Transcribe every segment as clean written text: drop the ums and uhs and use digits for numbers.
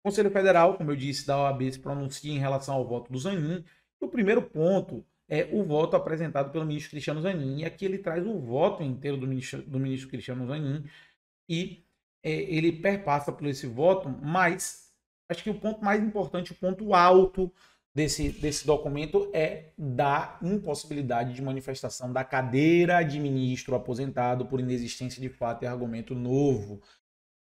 Conselho Federal, como eu disse, da OAB se pronuncia em relação ao voto do Zanin. E o primeiro ponto é o voto apresentado pelo ministro Cristiano Zanin. E aqui ele traz o voto inteiro do ministro Cristiano Zanin e ele perpassa por esse voto, mas acho que o ponto mais importante, o ponto alto desse documento é da impossibilidade de manifestação da cadeira de ministro aposentado por inexistência de fato e argumento novo.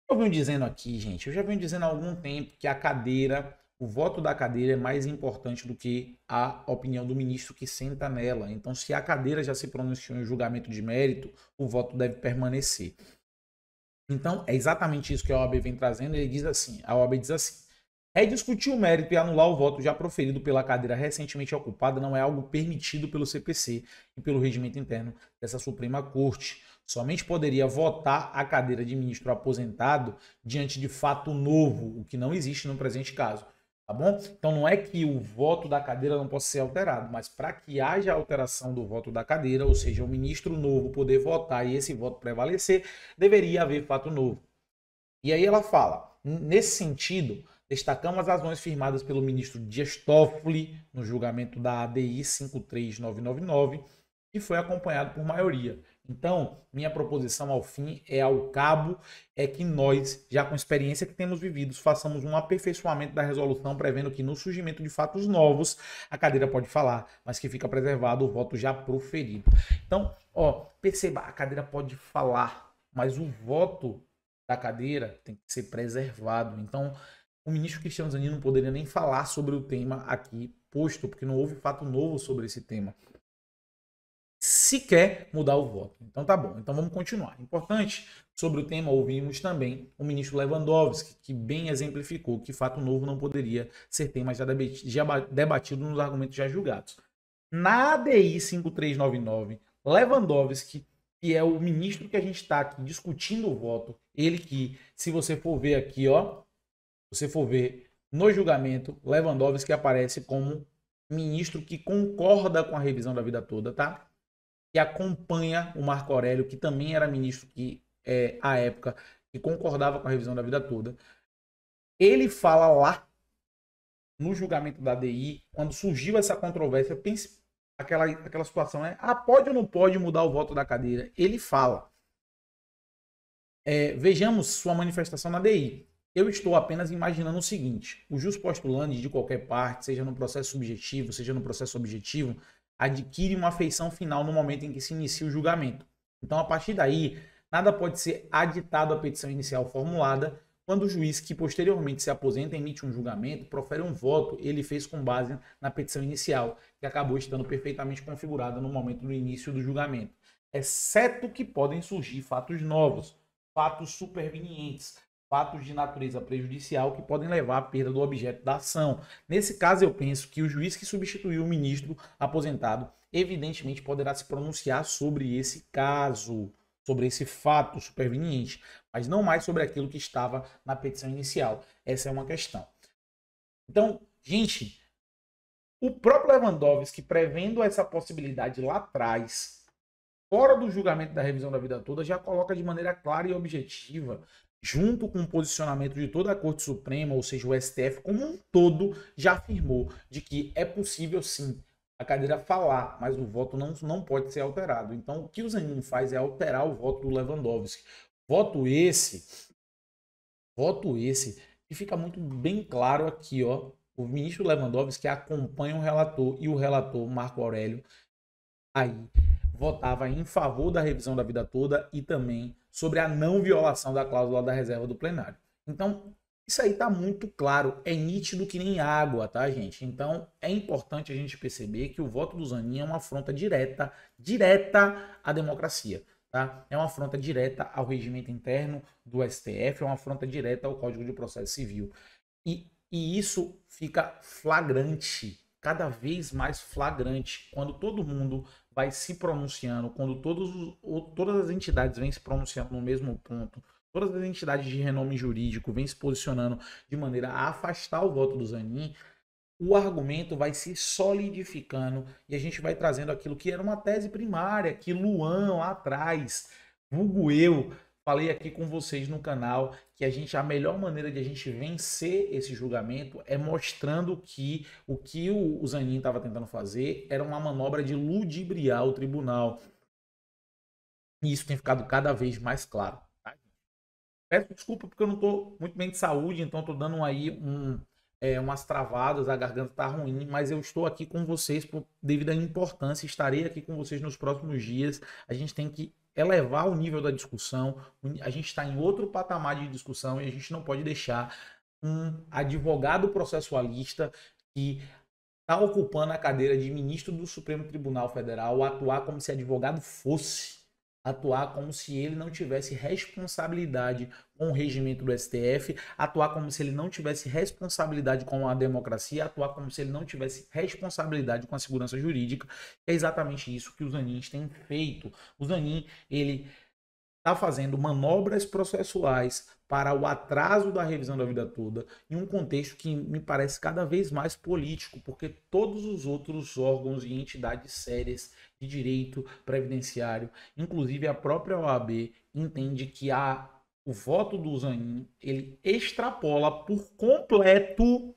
Eu venho dizendo aqui, gente, eu já venho dizendo há algum tempo que a cadeira, o voto da cadeira é mais importante do que a opinião do ministro que senta nela. Então, se a cadeira já se pronunciou em julgamento de mérito, o voto deve permanecer. Então, é exatamente isso que a OAB vem trazendo. Ele diz assim, a OAB diz assim: discutir o mérito e anular o voto já proferido pela cadeira recentemente ocupada não é algo permitido pelo CPC e pelo regimento interno dessa Suprema Corte. Somente poderia votar a cadeira de ministro aposentado diante de fato novo, o que não existe no presente caso. Tá bom? Então não é que o voto da cadeira não possa ser alterado, mas para que haja alteração do voto da cadeira, ou seja, o ministro novo poder votar e esse voto prevalecer, deveria haver fato novo. E aí ela fala, nesse sentido, destacamos as razões firmadas pelo ministro Dias Toffoli no julgamento da ADI 53999, que foi acompanhado por maioria. Então, minha proposição ao fim ao cabo é que nós, já com a experiência que temos vivido, façamos um aperfeiçoamento da resolução, prevendo que no surgimento de fatos novos, a cadeira pode falar, mas que fica preservado o voto já proferido. Então, perceba, a cadeira pode falar, mas o voto da cadeira tem que ser preservado. Então, o ministro Cristiano Zanin não poderia nem falar sobre o tema aqui posto, porque não houve fato novo sobre esse tema. Se quer mudar o voto. Então tá bom, então vamos continuar. Importante, sobre o tema ouvimos também o ministro Lewandowski, que bem exemplificou que fato novo não poderia ser tema já debatido nos argumentos já julgados. Na ADI 5399, Lewandowski, que é o ministro que a gente está aqui discutindo o voto, ele que, se você for ver aqui, você for ver no julgamento, Lewandowski aparece como ministro que concorda com a revisão da vida toda, tá? Que acompanha o Marco Aurélio, que também era ministro que, à época, que concordava com a revisão da vida toda. Ele fala lá, no julgamento da ADI, quando surgiu essa controvérsia, pense aquela situação, né? Pode ou não pode mudar o voto da cadeira? Ele fala. Vejamos sua manifestação na ADI. Eu estou apenas imaginando o seguinte: o jus postulante de qualquer parte, seja no processo subjetivo, seja no processo objetivo, adquire uma feição final no momento em que se inicia o julgamento. Então, a partir daí, nada pode ser aditado à petição inicial formulada quando o juiz que posteriormente se aposenta emite um julgamento, profere um voto, ele fez com base na petição inicial, que acabou estando perfeitamente configurada no momento do início do julgamento. Exceto que podem surgir fatos novos, fatos supervenientes, fatos de natureza prejudicial que podem levar à perda do objeto da ação. Nesse caso, eu penso que o juiz que substituiu o ministro aposentado, evidentemente, poderá se pronunciar sobre esse caso, sobre esse fato superveniente, mas não mais sobre aquilo que estava na petição inicial. Essa é uma questão. Então, gente, o próprio Lewandowski, prevendo essa possibilidade lá atrás, fora do julgamento da revisão da vida toda, já coloca de maneira clara e objetiva, junto com o posicionamento de toda a Corte Suprema, ou seja, o STF como um todo, já afirmou de que é possível sim a cadeira falar, mas o voto não pode ser alterado. Então, o que o Zanin faz é alterar o voto do Lewandowski. Voto esse, que fica muito bem claro aqui, o ministro Lewandowski acompanha o relator e o relator Marco Aurélio aí votava em favor da revisão da vida toda e também sobre a não violação da cláusula da reserva do plenário. Então, isso aí está muito claro, é nítido que nem água, tá, gente? Então, é importante a gente perceber que o voto do Zanin é uma afronta direta à democracia, tá? É uma afronta direta ao regimento interno do STF, é uma afronta direta ao Código de Processo Civil. E isso fica flagrante, cada vez mais flagrante, quando todo mundo vai se pronunciando, quando todas as entidades vêm se pronunciando no mesmo ponto, todas as entidades de renome jurídico vêm se posicionando de maneira a afastar o voto do Zanin, o argumento vai se solidificando e a gente vai trazendo aquilo que era uma tese primária, que Luan lá atrás, vulgo eu, falei aqui com vocês no canal que a melhor maneira de a gente vencer esse julgamento é mostrando que o que o Zanin estava tentando fazer era uma manobra de ludibriar o tribunal. E isso tem ficado cada vez mais claro. Tá? Peço desculpa porque eu não estou muito bem de saúde, então estou dando aí umas travadas, a garganta está ruim, mas eu estou aqui com vocês devido à importância, estarei aqui com vocês nos próximos dias. A gente tem que elevar o nível da discussão, a gente está em outro patamar de discussão e a gente não pode deixar um advogado processualista que está ocupando a cadeira de ministro do Supremo Tribunal Federal atuar como se advogado fosse, atuar como se ele não tivesse responsabilidade com o regimento do STF, atuar como se ele não tivesse responsabilidade com a democracia, atuar como se ele não tivesse responsabilidade com a segurança jurídica. É exatamente isso que os Zanins têm feito. O Zanin, ele está fazendo manobras processuais para o atraso da revisão da vida toda, em um contexto que me parece cada vez mais político, porque todos os outros órgãos e entidades sérias de direito previdenciário, inclusive a própria OAB, entende que o voto do Zanin, ele extrapola por completo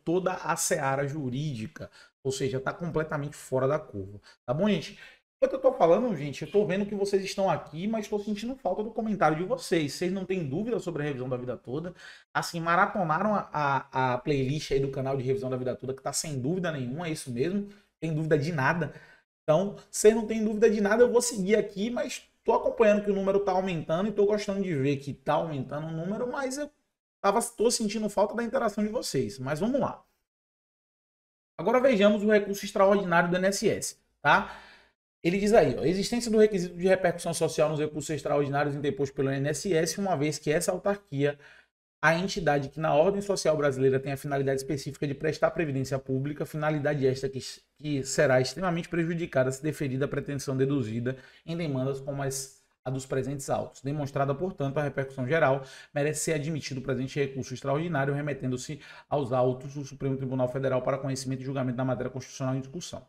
toda a seara jurídica, ou seja, está completamente fora da curva. Tá bom, gente? Enquanto eu tô falando, gente, eu tô vendo que vocês estão aqui, mas estou sentindo falta do comentário de vocês. Vocês não têm dúvida sobre a revisão da vida toda? Assim, maratonaram a playlist aí do canal de revisão da vida toda, que tá sem dúvida nenhuma, é isso mesmo. Tem dúvida de nada. Então, vocês não têm dúvida de nada, eu vou seguir aqui, mas tô acompanhando que o número tá aumentando e tô gostando de ver que tá aumentando o número, mas eu tô sentindo falta da interação de vocês. Mas vamos lá. Agora vejamos o recurso extraordinário do INSS, tá? Ele diz aí, ó, a existência do requisito de repercussão social nos recursos extraordinários interpostos pelo INSS, uma vez que essa autarquia, a entidade que na ordem social brasileira tem a finalidade específica de prestar previdência pública, finalidade esta que será extremamente prejudicada se deferida a pretensão deduzida em demandas como a dos presentes autos. Demonstrada, portanto, a repercussão geral, merece ser admitido o presente recurso extraordinário, remetendo-se aos autos do Supremo Tribunal Federal para conhecimento e julgamento da matéria constitucional em discussão.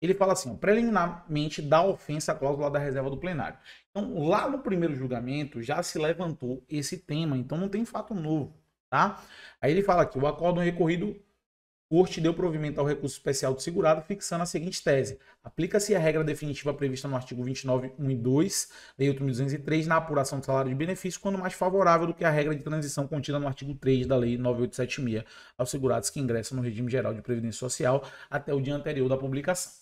Ele fala assim, ó, preliminarmente dá ofensa à cláusula da reserva do plenário. Então, lá no primeiro julgamento já se levantou esse tema, então não tem fato novo, tá? Aí ele fala aqui, o acórdão recorrido, corte deu provimento ao recurso especial do segurado, fixando a seguinte tese. Aplica-se a regra definitiva prevista no artigo 29, 1 e 2, Lei 8.203, na apuração do salário de benefício, quando mais favorável do que a regra de transição contida no artigo 3 da Lei 9.876, aos segurados que ingressam no regime geral de previdência social até o dia anterior da publicação.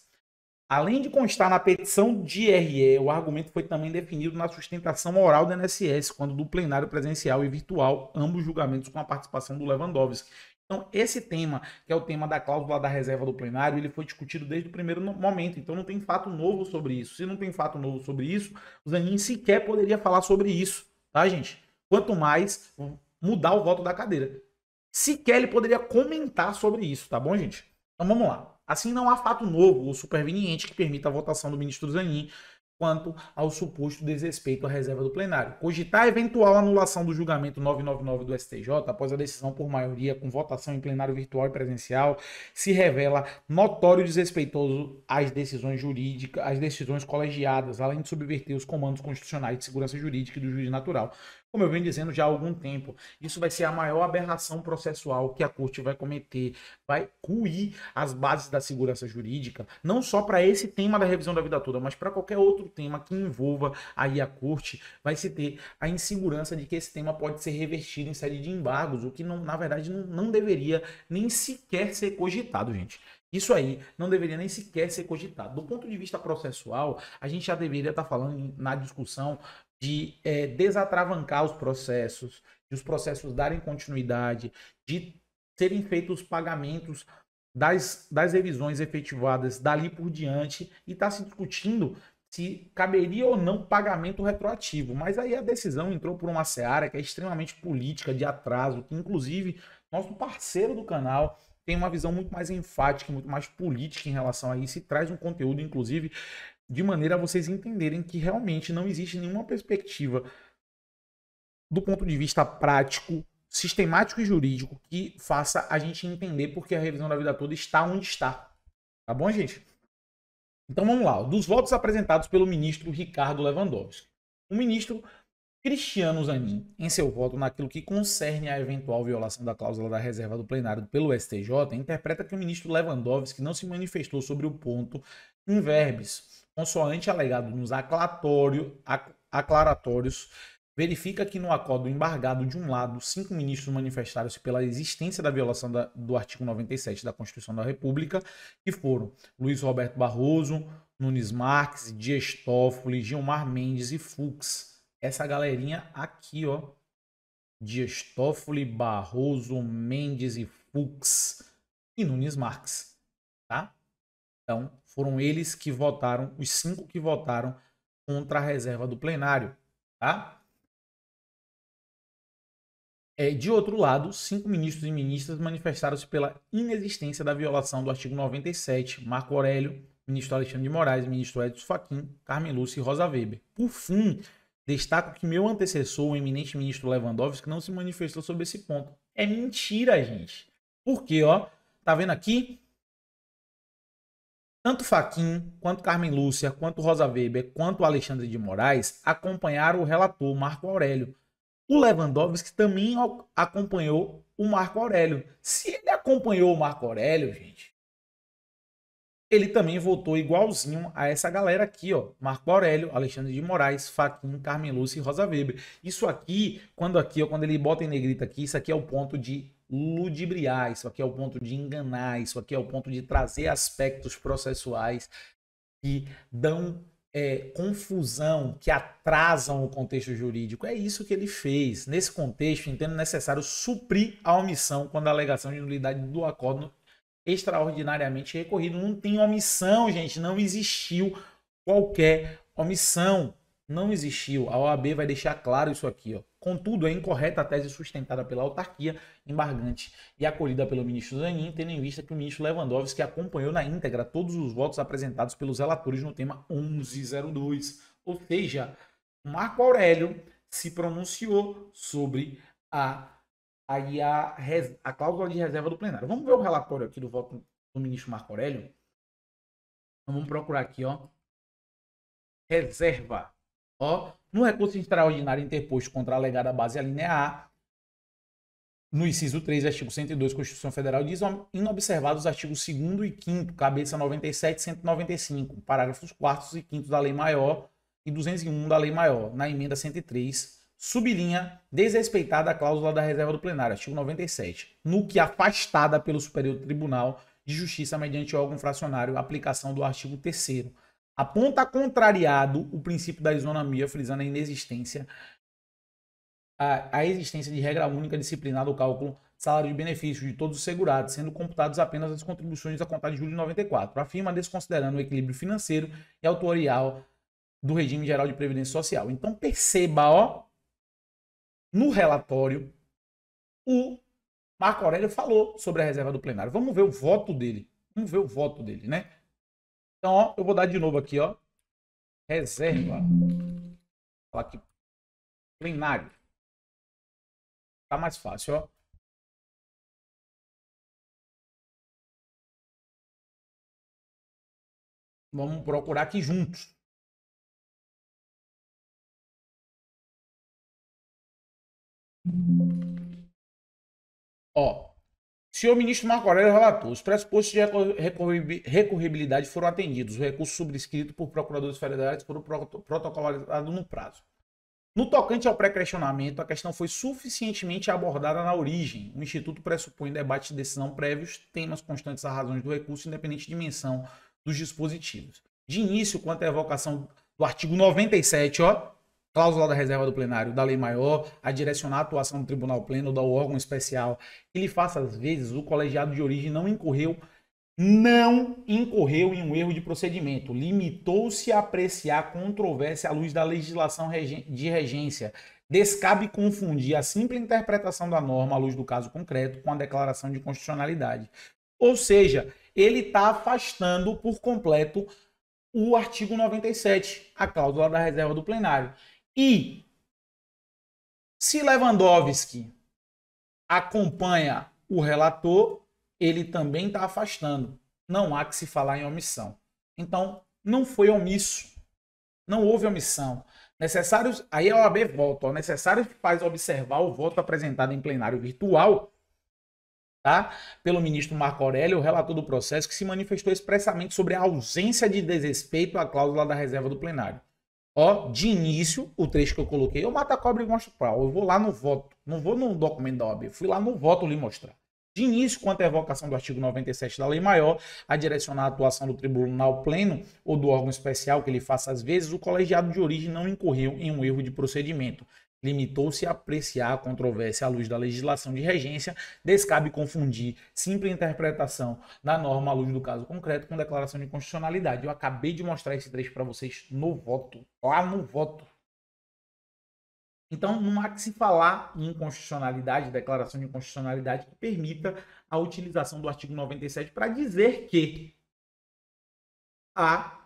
Além de constar na petição de RE, o argumento foi também definido na sustentação oral do INSS, quando do plenário presencial e virtual, ambos julgamentos com a participação do Lewandowski. Então, esse tema, que é o tema da cláusula da reserva do plenário, ele foi discutido desde o primeiro momento. Então, não tem fato novo sobre isso. Se não tem fato novo sobre isso, o Zanin sequer poderia falar sobre isso, tá, gente? Quanto mais mudar o voto da cadeira. Sequer ele poderia comentar sobre isso, tá bom, gente? Então, vamos lá. Assim, não há fato novo ou superveniente que permita a votação do ministro Zanin quanto ao suposto desrespeito à reserva do plenário. Cogitar a eventual anulação do julgamento 999 do STJ após a decisão por maioria com votação em plenário virtual e presencial se revela notório desrespeitoso às decisões jurídicas, às decisões colegiadas, além de subverter os comandos constitucionais de segurança jurídica e do juiz natural. Como eu venho dizendo já há algum tempo, isso vai ser a maior aberração processual que a corte vai cometer, vai ruir as bases da segurança jurídica, não só para esse tema da revisão da vida toda, mas para qualquer outro tema que envolva aí a corte, vai se ter a insegurança de que esse tema pode ser revertido em série de embargos, o que não, na verdade não deveria nem sequer ser cogitado, gente. Isso aí não deveria nem sequer ser cogitado. Do ponto de vista processual, a gente já deveria estar falando na discussão de desatravancar os processos, de os processos darem continuidade, de serem feitos os pagamentos das revisões efetivadas dali por diante, e está se discutindo se caberia ou não pagamento retroativo. Mas aí a decisão entrou por uma seara que é extremamente política, de atraso, que inclusive nosso parceiro do canal tem uma visão muito mais enfática, muito mais política em relação a isso, e traz um conteúdo, inclusive, de maneira a vocês entenderem que realmente não existe nenhuma perspectiva do ponto de vista prático, sistemático e jurídico que faça a gente entender porque a revisão da vida toda está onde está. Tá bom, gente? Então vamos lá. Dos votos apresentados pelo ministro Ricardo Lewandowski. O ministro Cristiano Zanin, em seu voto naquilo que concerne a eventual violação da cláusula da reserva do plenário pelo STJ, interpreta que o ministro Lewandowski não se manifestou sobre o ponto in verbis, consoante alegado nos aclaratórios, verifica que no acordo embargado de um lado, 5 ministros manifestaram-se pela existência da violação do artigo 97 da Constituição da República, que foram Luiz Roberto Barroso, Nunes Marques, Dias Toffoli, Gilmar Mendes e Fux. Essa galerinha aqui, ó, Dias Toffoli, Barroso, Mendes e Fux e Nunes Marques, tá? Então, foram eles que votaram, os 5 que votaram contra a reserva do plenário, tá? De outro lado, 5 ministros e ministras manifestaram-se pela inexistência da violação do artigo 97, Marco Aurélio, ministro Alexandre de Moraes, ministro Edson Fachin, Carmen Lúcia e Rosa Weber. Por fim, destaco que meu antecessor, o eminente ministro Lewandowski, não se manifestou sobre esse ponto. É mentira, gente. Por quê, ó? Tá vendo aqui? Tanto Fachin, quanto Carmen Lúcia, quanto Rosa Weber, quanto Alexandre de Moraes acompanharam o relator Marco Aurélio. O Lewandowski também acompanhou o Marco Aurélio. Se ele acompanhou o Marco Aurélio, gente, ele também votou igualzinho a essa galera aqui, ó. Marco Aurélio, Alexandre de Moraes, Fachin, Carmen Lúcia e Rosa Weber. Isso aqui, quando ele bota em negrita aqui, isso aqui é o ponto de ludibriar, isso aqui é o ponto de enganar, isso aqui é o ponto de trazer aspectos processuais que dão confusão, que atrasam o contexto jurídico. É isso que ele fez. Nesse contexto, entendo necessário suprir a omissão quando a alegação de nulidade do acordo extraordinariamente recorrido. Não tem omissão, gente. Não existiu qualquer omissão. Não existiu. A OAB vai deixar claro isso aqui, ó. Contudo, é incorreta a tese sustentada pela autarquia embargante e acolhida pelo ministro Zanin, tendo em vista que o ministro Lewandowski acompanhou na íntegra todos os votos apresentados pelos relatores no tema 1102. Ou seja, Marco Aurélio se pronunciou sobre a cláusula de reserva do plenário. Vamos ver o relatório aqui do voto do ministro Marco Aurélio? Então, vamos procurar aqui, ó. Reserva. Ó, no recurso extraordinário interposto contra a alegada base alínea A, no inciso 3, artigo 102 da Constituição Federal, diz inobservados os artigos 2º e 5º, cabeça 97 e 195, parágrafos 4º e 5º da Lei Maior e 201 da Lei Maior, na emenda 103, sublinha desrespeitada a cláusula da reserva do plenário, artigo 97, no que afastada pelo Superior Tribunal de Justiça mediante órgão fracionário, aplicação do artigo 3º. Aponta contrariado o princípio da isonomia, frisando a existência de regra única disciplinar do cálculo salário de benefício de todos os segurados, sendo computados apenas as contribuições a contar de julho de 94. Afirma desconsiderando o equilíbrio financeiro e autorial do regime geral de previdência social. Então perceba, ó, no relatório, o Marco Aurélio falou sobre a reserva do plenário. Vamos ver o voto dele. Vamos ver o voto dele, né? Então, ó, eu vou dar de novo aqui, ó. Reserva. Vou falar aqui. Plenário. Tá mais fácil, ó. Vamos procurar aqui juntos. Ó. Senhor ministro Marco Aurélio relatou, os pressupostos de recorribilidade foram atendidos. O recurso subscrito por procuradores federais foram protocolarizado no prazo. No tocante ao pré-questionamento, a questão foi suficientemente abordada na origem. O Instituto pressupõe debate de decisão prévios, temas constantes às razões do recurso, independente de dimensão dos dispositivos. De início, quanto à evocação do artigo 97, ó, cláusula da reserva do plenário, da lei maior, a direcionar a atuação do tribunal pleno ou do órgão especial, ele faça às vezes, o colegiado de origem não incorreu em um erro de procedimento, limitou-se a apreciar controvérsia à luz da legislação de regência. Descabe confundir a simples interpretação da norma à luz do caso concreto com a declaração de constitucionalidade. Ou seja, ele está afastando por completo o artigo 97, a cláusula da reserva do plenário. E se Lewandowski acompanha o relator, ele também está afastando. Não há que se falar em omissão. Então, não foi omisso. Não houve omissão. Necessários, aí a OAB volta, ó, necessário faz observar o voto apresentado em plenário virtual, tá? Pelo ministro Marco Aurélio, o relator do processo, que se manifestou expressamente sobre a ausência de desrespeito à cláusula da reserva do plenário. Ó, de início, o trecho que eu coloquei, eu mato a cobra e mostro o pau. Eu vou lá no voto, não vou no documento da OAB, fui lá no voto lhe mostrar. De início, quanto à evocação do artigo 97 da Lei Maior, a direcionar a atuação do tribunal pleno ou do órgão especial que ele faça às vezes, o colegiado de origem não incorreu em um erro de procedimento. Limitou-se a apreciar a controvérsia à luz da legislação de regência, descabe confundir simples interpretação da norma à luz do caso concreto com declaração de inconstitucionalidade. Eu acabei de mostrar esse trecho para vocês no voto, lá no voto. Então, não há que se falar em inconstitucionalidade, declaração de inconstitucionalidade que permita a utilização do artigo 97 para dizer que a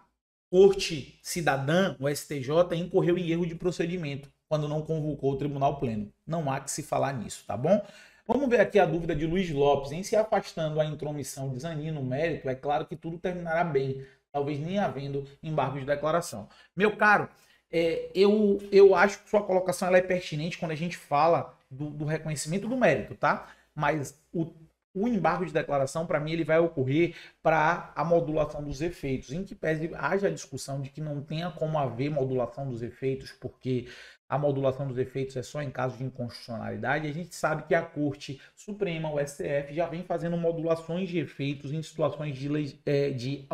Corte Cidadã, o STJ, incorreu em erro de procedimento quando não convocou o Tribunal Pleno. Não há que se falar nisso, tá bom? Vamos ver aqui a dúvida de Luiz Lopes. Em se afastando a intromissão de Zanin no mérito, é claro que tudo terminará bem, talvez nem havendo embargo de declaração. Meu caro, eu acho que sua colocação ela é pertinente quando a gente fala do reconhecimento do mérito, tá? Mas o embargo de declaração, para mim, ele vai ocorrer para a modulação dos efeitos, em que pese haja a discussão de que não tenha como haver modulação dos efeitos, porque a modulação dos efeitos é só em caso de inconstitucionalidade. A gente sabe que a Corte Suprema, o STF, já vem fazendo modulações de efeitos em situações de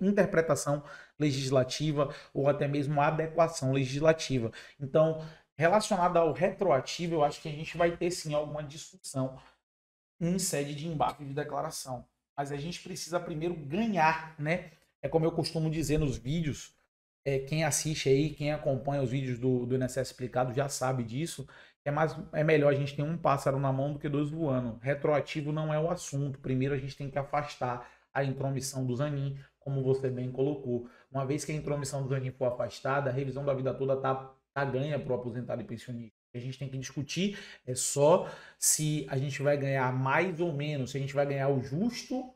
interpretação legislativa ou até mesmo adequação legislativa. Então, relacionado ao retroativo, eu acho que a gente vai ter sim alguma discussão em sede de embargo de declaração. Mas a gente precisa primeiro ganhar, né? É como eu costumo dizer nos vídeos, quem assiste aí, quem acompanha os vídeos do INSS Explicado já sabe disso, é melhor a gente ter um pássaro na mão do que dois voando. Retroativo não é o assunto. Primeiro a gente tem que afastar a intromissão do Zanin, como você bem colocou. Uma vez que a intromissão do Zanin for afastada, a revisão da vida toda tá ganha para o aposentado e pensionista. A gente tem que discutir é só se a gente vai ganhar mais ou menos, se a gente vai ganhar o justo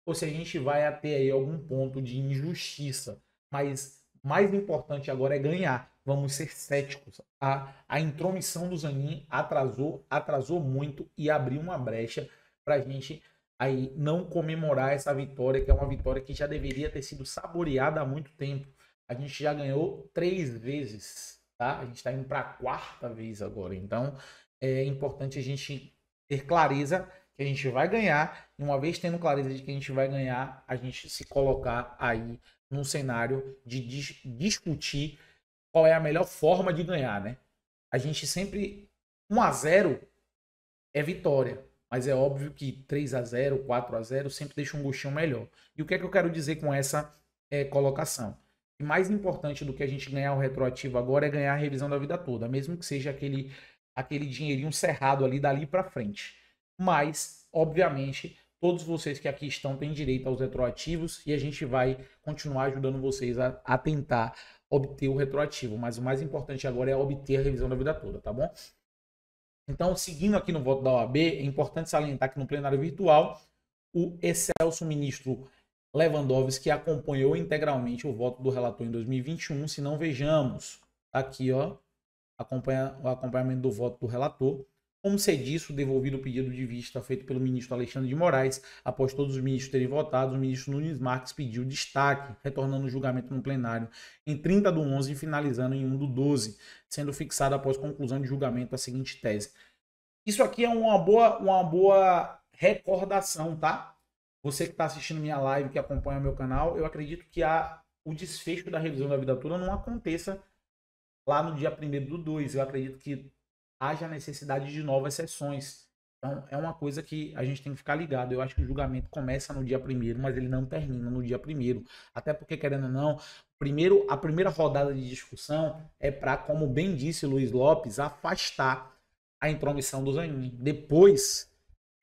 ou se a gente vai ter aí algum ponto de injustiça. Mas mais importante agora é ganhar. Vamos ser céticos. A intromissão do Zanin atrasou muito e abriu uma brecha para a gente aí não comemorar essa vitória, que é uma vitória que já deveria ter sido saboreada há muito tempo. A gente já ganhou 3 vezes, tá? A gente está indo para a 4ª vez agora. Então, é importante a gente ter clareza que a gente vai ganhar, e uma vez tendo clareza de que a gente vai ganhar, a gente se colocar aí num cenário de discutir qual é a melhor forma de ganhar, né? A gente sempre 1-0 é vitória, mas é óbvio que 3-0, 4-0 sempre deixa um gostinho melhor. E o que é que eu quero dizer com essa colocação? E mais importante do que a gente ganhar o retroativo agora é ganhar a revisão da vida toda, mesmo que seja aquele dinheirinho cerrado ali dali para frente. Mas, obviamente, todos vocês que aqui estão têm direito aos retroativos e a gente vai continuar ajudando vocês a tentar obter o retroativo. Mas o mais importante agora é obter a revisão da vida toda, tá bom? Então, seguindo aqui no voto da OAB, é importante salientar que no plenário virtual, o excelso ministro Lewandowski acompanhou integralmente o voto do relator em 2021. Se não, vejamos aqui, ó, o acompanhamento do voto do relator. Como se disso, devolvido o pedido de vista feito pelo ministro Alexandre de Moraes, após todos os ministros terem votado, o ministro Nunes Marques pediu destaque, retornando o julgamento no plenário em 30/11 e finalizando em 1/12, sendo fixado após conclusão de julgamento a seguinte tese. Isso aqui é uma boa recordação, tá? Você que está assistindo minha live, que acompanha meu canal, eu acredito que o desfecho da revisão da vida toda não aconteça lá no dia 1º/2. Eu acredito que haja necessidade de novas sessões. Então, é uma coisa que a gente tem que ficar ligado. Eu acho que o julgamento começa no dia 1º, mas ele não termina no dia 1º. Até porque, querendo ou não, a primeira rodada de discussão é para, como bem disse Luiz Lopes, afastar a intromissão do Zanin. Depois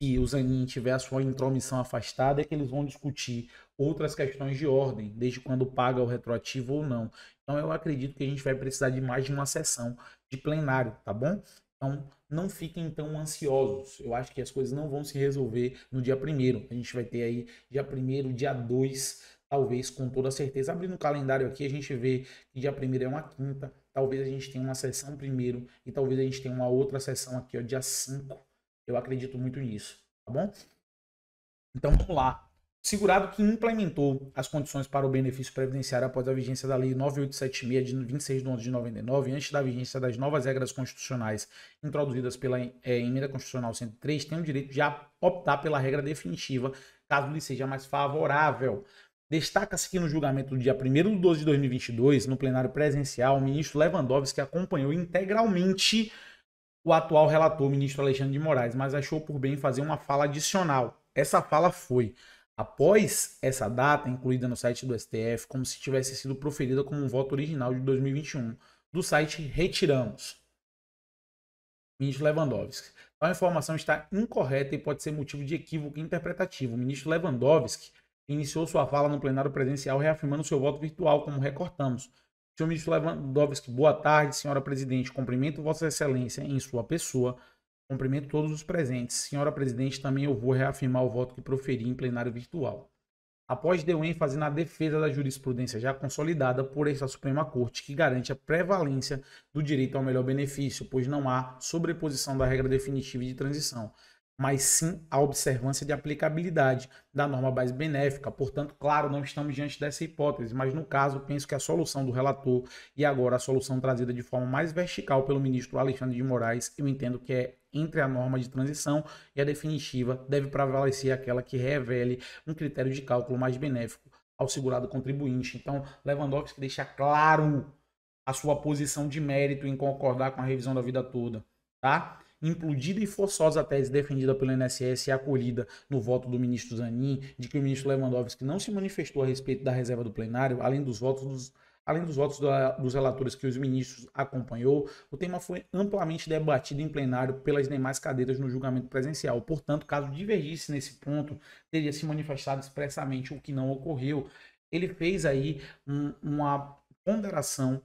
que o Zanin tiver a sua intromissão afastada, é que eles vão discutir outras questões de ordem, desde quando paga o retroativo ou não. Então, eu acredito que a gente vai precisar de mais de uma sessão de plenário, tá bom? Então, não fiquem tão ansiosos. Eu acho que as coisas não vão se resolver no dia 1º. A gente vai ter aí dia 1º, dia 2, talvez com toda certeza. Abrindo o calendário aqui, a gente vê que dia 1º é uma quinta, talvez a gente tenha uma sessão primeiro e talvez a gente tenha uma outra sessão aqui, ó, dia 5. Eu acredito muito nisso, tá bom? Então vamos lá. Segurado que implementou as condições para o benefício previdenciário após a vigência da Lei 9876 de 26 de 11 de 99, antes da vigência das novas regras constitucionais introduzidas pela Emenda Constitucional 103, tem o direito de optar pela regra definitiva, caso lhe seja mais favorável. Destaca-se que no julgamento do dia 1º de 12 de 2022, no plenário presencial, o ministro Lewandowski acompanhou integralmente o atual relator, o ministro Alexandre de Moraes, mas achou por bem fazer uma fala adicional. Essa fala foi: após essa data, incluída no site do STF, como se tivesse sido proferida como um voto original de 2021. Do site retiramos. Ministro Lewandowski. Tal informação está incorreta e pode ser motivo de equívoco interpretativo. O ministro Lewandowski iniciou sua fala no plenário presencial reafirmando seu voto virtual, como recortamos. Senhor ministro Lewandowski, boa tarde, senhora presidente. Cumprimento Vossa Excelência em sua pessoa. Cumprimento todos os presentes. Senhora presidente, também eu vou reafirmar o voto que proferi em plenário virtual. Após deu ênfase na defesa da jurisprudência já consolidada por esta Suprema Corte, que garante a prevalência do direito ao melhor benefício, pois não há sobreposição da regra definitiva de transição, mas sim a observância de aplicabilidade da norma base benéfica. Portanto, claro, não estamos diante dessa hipótese, mas no caso, penso que a solução do relator e agora a solução trazida de forma mais vertical pelo ministro Alexandre de Moraes, eu entendo que é entre a norma de transição e a definitiva, deve prevalecer aquela que revele um critério de cálculo mais benéfico ao segurado contribuinte. Então, Lewandowski deixa claro a sua posição de mérito em concordar com a revisão da vida toda, tá? Implodida e forçosa a tese defendida pelo INSS e acolhida no voto do ministro Zanin, de que o ministro Lewandowski não se manifestou a respeito da reserva do plenário, além dos votos dos relatores que os ministros acompanhou, o tema foi amplamente debatido em plenário pelas demais cadeiras no julgamento presencial. Portanto, caso divergisse nesse ponto, teria se manifestado expressamente, o que não ocorreu. Ele fez aí uma ponderação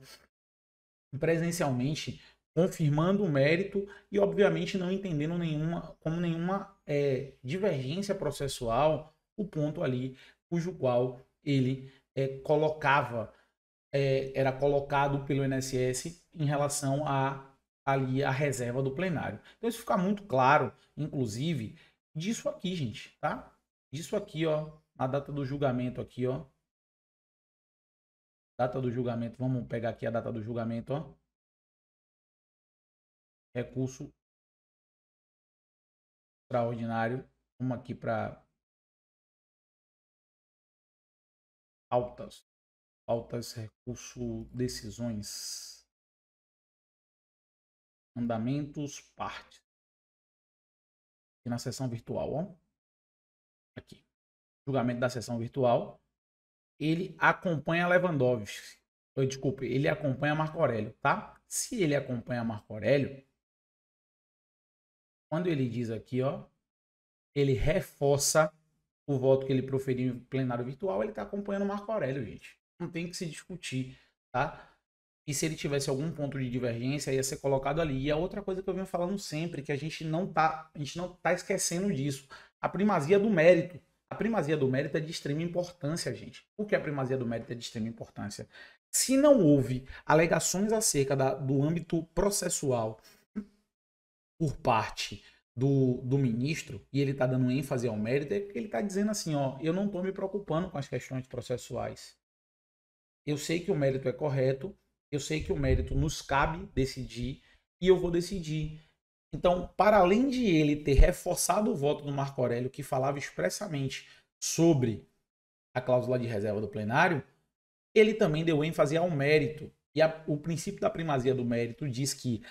presencialmente, confirmando o mérito e, obviamente, não entendendo nenhuma divergência processual o ponto ali, cujo qual ele era colocado pelo INSS em relação ali a reserva do plenário. Então isso fica muito claro, inclusive, disso aqui, gente, tá? Disso aqui, ó, a data do julgamento aqui, ó. Data do julgamento, vamos pegar aqui a data do julgamento, ó. Recurso extraordinário. Vamos aqui para pautas, recurso, decisões, andamentos, partes. Aqui na sessão virtual, ó. Aqui. Julgamento da sessão virtual. Ele acompanha Lewandowski. Desculpe, ele acompanha Marco Aurélio, tá? Se ele acompanha Marco Aurélio, quando ele diz aqui, ó, ele reforça o voto que ele proferiu em plenário virtual, ele está acompanhando Marco Aurélio, gente. Não tem que se discutir, tá? E se ele tivesse algum ponto de divergência, ia ser colocado ali. E a outra coisa que eu venho falando sempre, que a gente não tá esquecendo disso, a primazia do mérito. A primazia do mérito é de extrema importância, gente. Por que a primazia do mérito é de extrema importância? Se não houve alegações acerca do âmbito processual por parte do ministro, e ele está dando ênfase ao mérito, é porque ele está dizendo assim, ó, eu não estou me preocupando com as questões processuais. Eu sei que o mérito é correto, eu sei que o mérito nos cabe decidir, e eu vou decidir. Então, para além de ele ter reforçado o voto do Marco Aurélio, que falava expressamente sobre a cláusula de reserva do plenário, ele também deu ênfase ao mérito. E o princípio da primazia do mérito diz que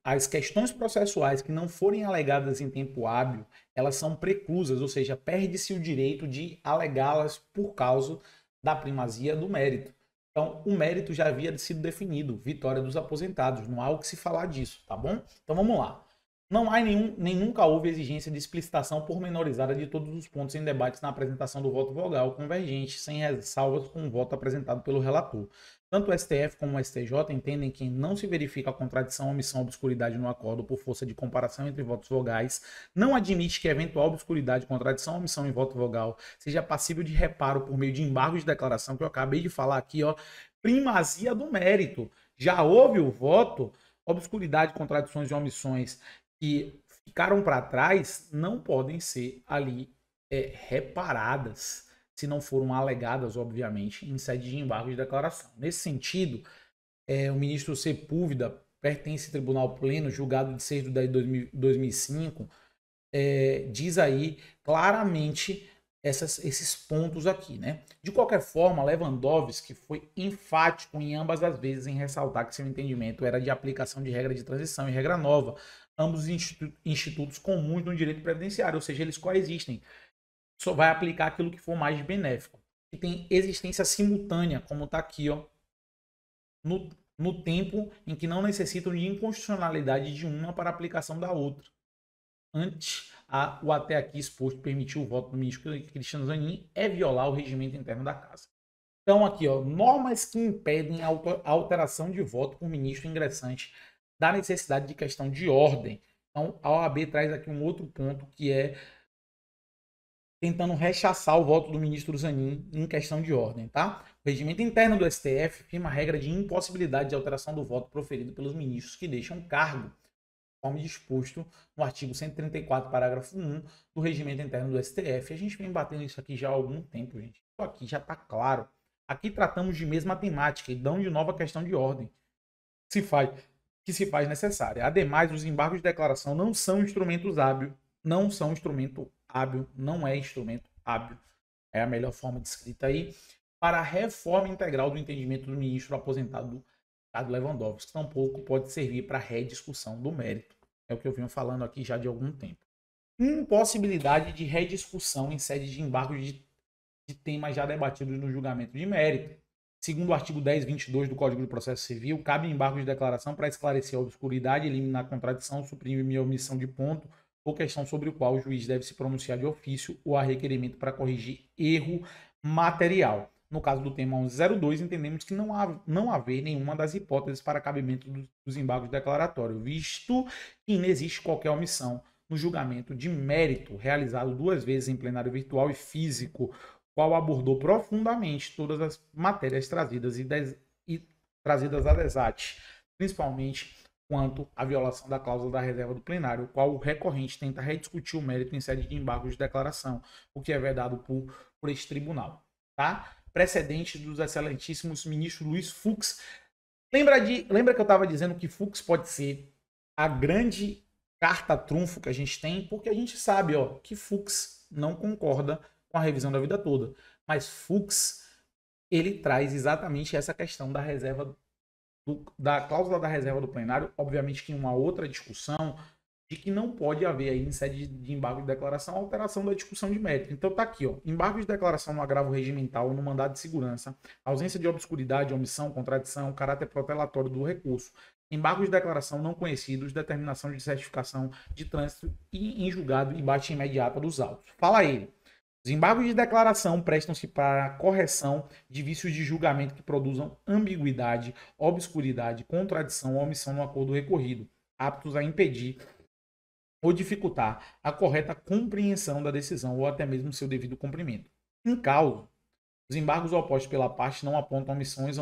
as questões processuais que não forem alegadas em tempo hábil, elas são preclusas, ou seja, perde-se o direito de alegá-las por causa da primazia do mérito. Então, o mérito já havia sido definido, vitória dos aposentados, não há o que se falar disso, tá bom? Então vamos lá. Não há nem nunca houve exigência de explicitação pormenorizada de todos os pontos em debates na apresentação do voto vogal convergente, sem ressalvas com o voto apresentado pelo relator. Tanto o STF como o STJ entendem que não se verifica a contradição, omissão, obscuridade no acordo por força de comparação entre votos vogais, não admite que eventual obscuridade, contradição, omissão em voto vogal seja passível de reparo por meio de embargo de declaração, que eu acabei de falar aqui, ó, primazia do mérito. Já houve o voto, obscuridade, contradições e omissões que ficaram para trás não podem ser ali reparadas, se não foram alegadas, obviamente, em sede de embargo de declaração. Nesse sentido, o ministro Sepúlveda pertence ao Tribunal Pleno, julgado de 6 de 10 de 2005, diz aí claramente esses pontos aqui, né? De qualquer forma, Lewandowski foi enfático em ambas as vezes em ressaltar que seu entendimento era de aplicação de regra de transição e regra nova, ambos institutos comuns no direito previdenciário, ou seja, eles coexistem. Só vai aplicar aquilo que for mais benéfico. E tem existência simultânea, como está aqui, ó, no tempo em que não necessitam de inconstitucionalidade de uma para aplicação da outra. Antes, o até aqui exposto permitiu o voto do ministro Cristiano Zanin é violar o regimento interno da Casa. Então, aqui, ó, normas que impedem a alteração de voto por ministro ingressante da necessidade de questão de ordem. Então, a OAB traz aqui um outro ponto que é tentando rechaçar o voto do ministro Zanin em questão de ordem, tá? O regimento interno do STF firma a regra de impossibilidade de alteração do voto proferido pelos ministros que deixam cargo, conforme disposto no artigo 134, parágrafo 1 do regimento interno do STF. A gente vem batendo isso aqui já há algum tempo, gente. Isso aqui já está claro. Aqui tratamos de mesma temática e não de nova questão de ordem que se faz necessária. Ademais, os embargos de declaração não são instrumentos hábil, não é instrumento hábil. É a melhor forma de escrita aí para a reforma integral do entendimento do ministro aposentado Ricardo Lewandowski, tampouco pode servir para rediscussão do mérito. É o que eu venho falando aqui já de algum tempo. Impossibilidade de rediscussão em sede de embargo de temas já debatidos no julgamento de mérito. Segundo o artigo 1022 do Código de Processo Civil, cabe embargo de declaração para esclarecer a obscuridade, eliminar a contradição, suprimir a omissão de ponto ou questão sobre o qual o juiz deve se pronunciar de ofício ou a requerimento para corrigir erro material. No caso do tema 1102, entendemos que não haver nenhuma das hipóteses para cabimento dos embargos declaratórios, visto que não existe qualquer omissão no julgamento de mérito, realizado 2 vezes em plenário virtual e físico, qual abordou profundamente todas as matérias trazidas trazidas a desate, principalmente quanto à violação da cláusula da reserva do plenário, qual o recorrente tenta rediscutir o mérito em sede de embargo de declaração, o que é vedado por este tribunal. Tá? Precedente dos excelentíssimos ministros Luiz Fux. Lembra que eu estava dizendo que Fux pode ser a grande carta trunfo que a gente tem? Porque a gente sabe, ó, que Fux não concorda com a revisão da vida toda. Mas Fux, ele traz exatamente essa questão da reserva, da cláusula da reserva do plenário, obviamente que em uma outra discussão, de que não pode haver aí em sede de embargo de declaração alteração da discussão de mérito. Então tá aqui, ó, embargo de declaração no agravo regimental ou no mandado de segurança, ausência de obscuridade, omissão, contradição, caráter protelatório do recurso, embargos de declaração não conhecidos, determinação de certificação de trânsito e em julgado e baixa imediata dos autos. Fala ele. Os embargos de declaração prestam-se para a correção de vícios de julgamento que produzam ambiguidade, obscuridade, contradição ou omissão no acordo recorrido, aptos a impedir ou dificultar a correta compreensão da decisão ou até mesmo seu devido cumprimento. Em causa, os embargos opostos pela parte não apontam omissões,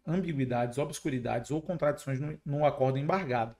ambiguidades, obscuridades ou contradições no acordo embargado.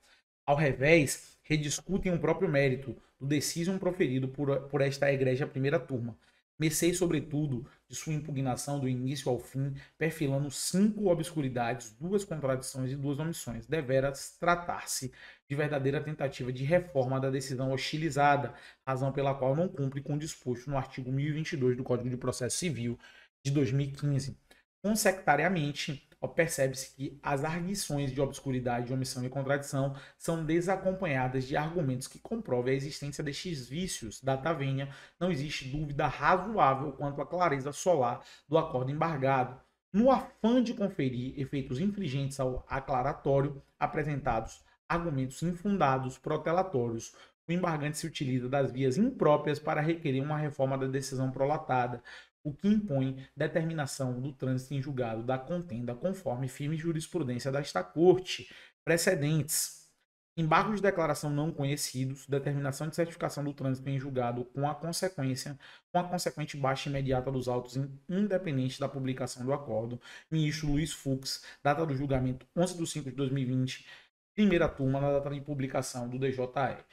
Ao revés, rediscutem o próprio mérito do decisum proferido por esta egrégia primeira turma, mercê, sobretudo, de sua impugnação do início ao fim, perfilando 5 obscuridades, 2 contradições e 2 omissões. Deveras tratar-se de verdadeira tentativa de reforma da decisão hostilizada, razão pela qual não cumpre com o disposto no artigo 1022 do Código de Processo Civil de 2015. Consectariamente, percebe-se que as arguições de obscuridade, omissão e contradição são desacompanhadas de argumentos que comprovem a existência destes vícios da tavenha. Não existe dúvida razoável quanto à clareza solar do acordo embargado. No afã de conferir efeitos infringentes ao aclaratório, apresentados argumentos infundados, protelatórios, o embargante se utiliza das vias impróprias para requerer uma reforma da decisão prolatada, o que impõe determinação do trânsito em julgado da contenda conforme firme jurisprudência desta Corte. Precedentes. embargos de declaração não conhecidos, determinação de certificação do trânsito em julgado com a consequente baixa imediata dos autos independente da publicação do acordo. Ministro Luiz Fux, data do julgamento 11/5/2020, primeira turma, na data de publicação do DJE.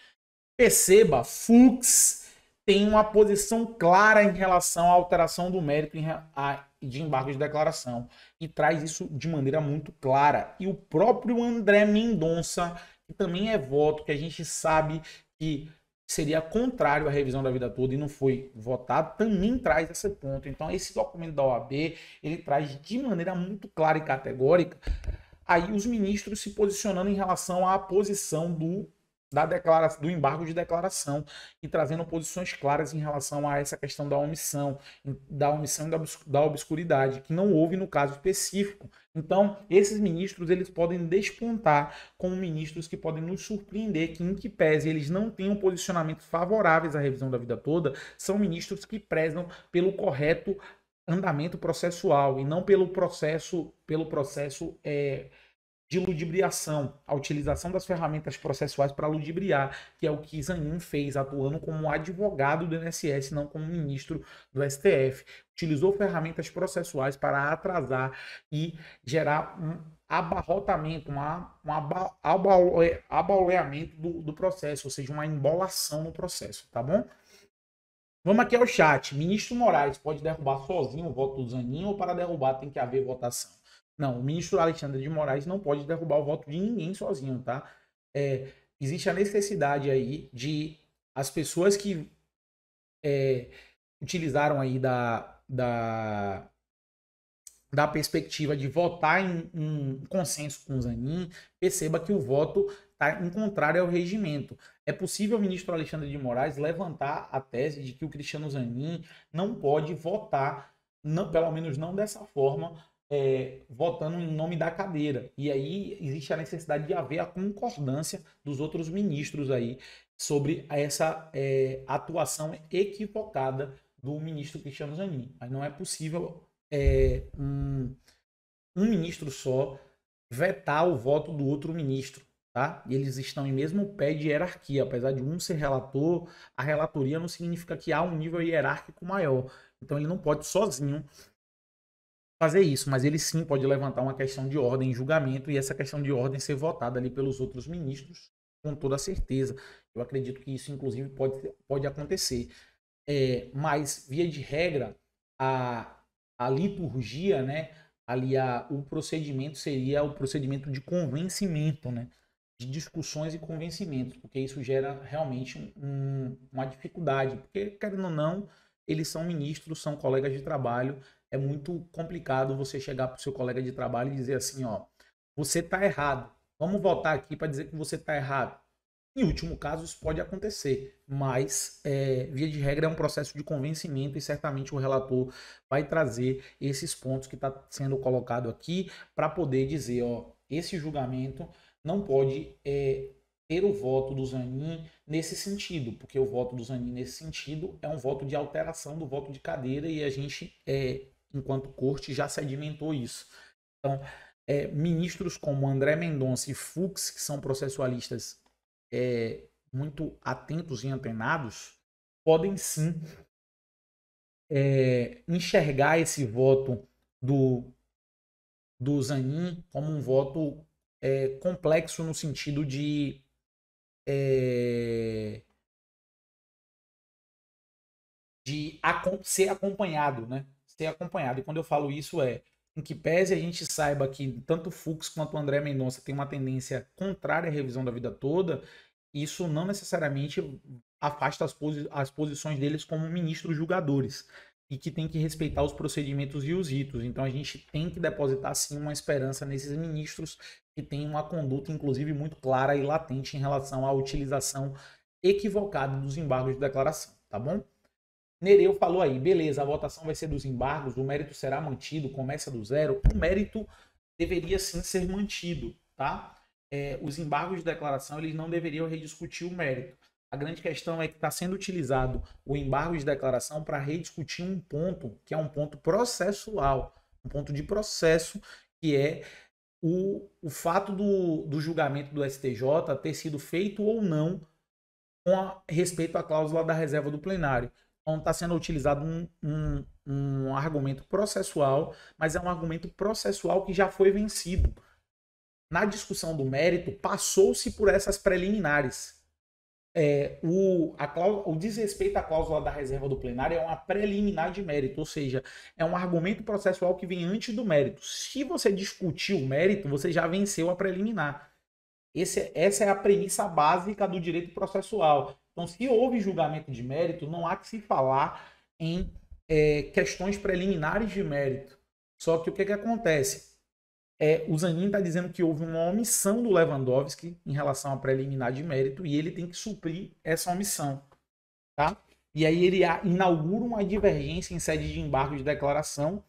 Perceba, Fux tem uma posição clara em relação à alteração do mérito de embargo de declaração e traz isso de maneira muito clara. E o próprio André Mendonça, que também é voto, que a gente sabe que seria contrário à revisão da vida toda e não foi votado, também traz esse ponto. Então, esse documento da OAB, ele traz de maneira muito clara e categórica aí os ministros se posicionando em relação à posição do embargo de declaração e trazendo posições claras em relação a essa questão da omissão e da obscuridade, que não houve no caso específico. Então, esses ministros, eles podem despontar como ministros que podem nos surpreender, que em que pese eles não tenham posicionamentos favoráveis à revisão da vida toda, são ministros que prezam pelo correto andamento processual e não pelo processo de ludibriação, a utilização das ferramentas processuais para ludibriar, que é o que Zanin fez, atuando como advogado do INSS, não como ministro do STF. Utilizou ferramentas processuais para atrasar e gerar um abarrotamento, abauleamento do processo, ou seja, uma embolação no processo, tá bom? Vamos aqui ao chat. Ministro Moraes pode derrubar sozinho o voto do Zanin ou para derrubar tem que haver votação? Não, o ministro Alexandre de Moraes não pode derrubar o voto de ninguém sozinho, tá? Existe a necessidade aí de as pessoas que utilizaram aí da perspectiva de votar em consenso com o Zanin, perceba que o voto está em contrário ao regimento. É possível o ministro Alexandre de Moraes levantar a tese de que o Cristiano Zanin não pode votar, não, pelo menos não dessa forma, votando em nome da cadeira. E aí existe a necessidade de haver a concordância dos outros ministros aí sobre essa atuação equivocada do ministro Cristiano Zanin. Mas não é possível um ministro só vetar o voto do outro ministro, tá? E eles estão em mesmo pé de hierarquia, apesar de um ser relator, a relatoria não significa que há um nível hierárquico maior. Então ele não pode sozinho fazer isso, mas ele sim pode levantar uma questão de ordem em julgamento e essa questão de ordem ser votada ali pelos outros ministros com toda certeza. Eu acredito que isso, inclusive, pode acontecer. Mas, via de regra, a liturgia, né, ali o procedimento seria o procedimento de convencimento, né, de discussões e convencimentos, porque isso gera realmente uma dificuldade, porque, querendo ou não, eles são ministros, são colegas de trabalho. É muito complicado você chegar para o seu colega de trabalho e dizer assim, ó, você está errado, vamos votar aqui para dizer que você está errado. Em último caso, isso pode acontecer, mas, via de regra, é um processo de convencimento e certamente o relator vai trazer esses pontos que está sendo colocado aqui para poder dizer, ó, esse julgamento não pode ter o voto do Zanin nesse sentido, porque o voto do Zanin nesse sentido é um voto de alteração do voto de cadeira e a gente, enquanto corte, já sedimentou isso. Então, ministros como André Mendonça e Fux, que são processualistas muito atentos e antenados, podem sim enxergar esse voto do Zanin como um voto complexo no sentido de ser acompanhado, né? Ser acompanhado. E quando eu falo isso em que pese a gente saiba que tanto Fux quanto André Mendonça tem uma tendência contrária à revisão da vida toda, isso não necessariamente afasta as posições deles como ministros julgadores e que tem que respeitar os procedimentos e os ritos. Então a gente tem que depositar sim uma esperança nesses ministros que têm uma conduta, inclusive, muito clara e latente em relação à utilização equivocada dos embargos de declaração, tá bom? Nereu falou aí, beleza, a votação vai ser dos embargos, o mérito será mantido, começa do zero. O mérito deveria sim ser mantido, tá? Os embargos de declaração, eles não deveriam rediscutir o mérito. A grande questão é que está sendo utilizado o embargo de declaração para rediscutir um ponto que é um ponto processual, um ponto de processo que é o fato do julgamento do STJ ter sido feito ou não respeito à cláusula da reserva do plenário. Então está sendo utilizado um argumento processual, mas é um argumento processual que já foi vencido. Na discussão do mérito, passou-se por essas preliminares. O desrespeito à cláusula da reserva do plenário é uma preliminar de mérito, ou seja, é um argumento processual que vem antes do mérito. Se você discutir o mérito, você já venceu a preliminar. Essa é a premissa básica do direito processual. Então, se houve julgamento de mérito, não há que se falar em questões preliminares de mérito. Só que o que acontece? O Zanin está dizendo que houve uma omissão do Lewandowski em relação à preliminar de mérito e ele tem que suprir essa omissão. Tá? E aí ele inaugura uma divergência em sede de embargo de declaração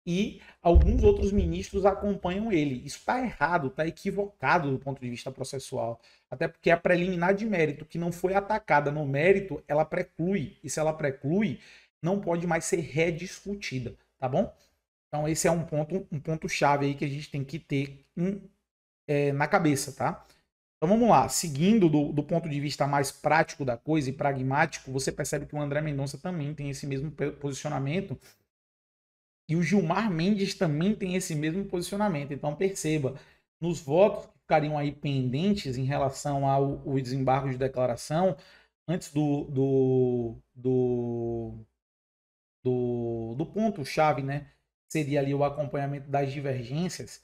e alguns outros ministros acompanham ele. Isso está errado, está equivocado do ponto de vista processual. Até porque a preliminar de mérito que não foi atacada no mérito, ela preclui. E se ela preclui, não pode mais ser rediscutida, tá bom? Então esse é um ponto chave aí que a gente tem que ter na cabeça, tá? Então vamos lá, seguindo do ponto de vista mais prático da coisa e pragmático, você percebe que o André Mendonça também tem esse mesmo posicionamento e o Gilmar Mendes também tem esse mesmo posicionamento. Então perceba, nos votos que ficariam aí pendentes em relação ao desembargo de declaração, antes do ponto-chave, né? Seria ali o acompanhamento das divergências.